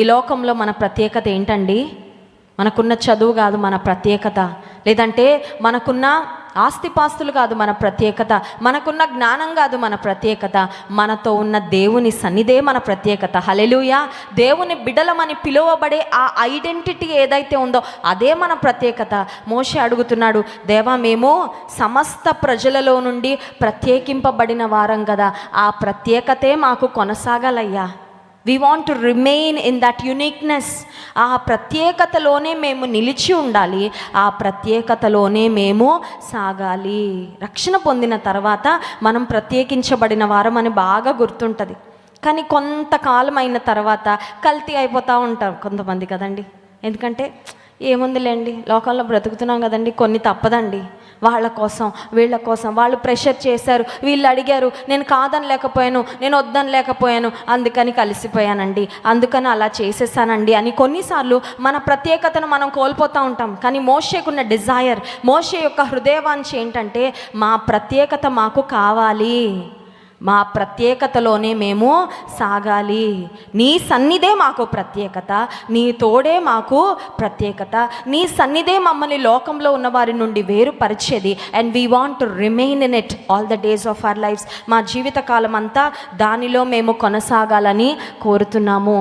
ఈ లోకంలో మన ప్రత్యేకత ఏంటండి? మనకున్న చదువు కాదు మన ప్రత్యేకత, లేదంటే మనకున్న ఆస్తిపాస్తులు కాదు మన ప్రత్యేకత, మనకున్న జ్ఞానం కాదు మన ప్రత్యేకత, మనతో ఉన్న దేవుని సన్నిధే మన ప్రత్యేకత. హల్లెలూయా. దేవుని బిడ్డలమని పిలువబడే ఆ ఐడెంటిటీ ఏదైతే ఉందో అదే మన ప్రత్యేకత. మోషే అడుగుతున్నాడు, దేవా మేము సమస్త ప్రజలలో నుండి ప్రత్యేకింపబడిన వారం కదా, ఆ ప్రత్యేకతే మాకు కొనసాగాలయ్యా. We want to remain in that uniqueness. ఆ ప్రత్యేకతలోనే మేము నిలిచి ఉండాలి, ఆ ప్రత్యేకతలోనే మేము సాగాలి. రక్షణ పొందిన తర్వాత మనం ప్రత్యేకించబడిన వారం అని బాగా గుర్తుంటుంది. కానీ కొంతకాలం అయిన తర్వాత కల్తీ అయిపోతూ ఉంటారు కొంతమంది కదండి. ఎందుకంటే ఏముందిలేండి, లోకంలో బ్రతుకుతున్నాం కదండి, కొన్ని తప్పదండి. వాళ్ళ కోసం వీళ్ళ కోసం వాళ్ళు ప్రెషర్ చేశారు, వీళ్ళు అడిగారు, నేను కాదని లేకపోయాను, నేను వద్దని లేకపోయాను, అందుకని కలిసిపోయానండి, అందుకని అలా చేసేసానండి అని కొన్నిసార్లు మన ప్రత్యేకతను మనం కోల్పోతూ ఉంటాం. కానీ మోషేకున్న డిజైర్, మోషే యొక్క హృదయవాంఛ ఏంటంటే మా ప్రత్యేకత మాకు కావాలి, మా ప్రత్యేకతలోనే మేము సాగాలి. నీ సన్నిధే మాకు ప్రత్యేకత, నీ తోడే మాకు ప్రత్యేకత, నీ సన్నిధే మమ్మల్ని లోకంలో ఉన్న వారి నుండి వేరుపరిచేది. And we want to remain in it all the days of our lifes. మా జీవితకాలం అంతా దానిలో మేము కొనసాగాలని కోరుతున్నాము.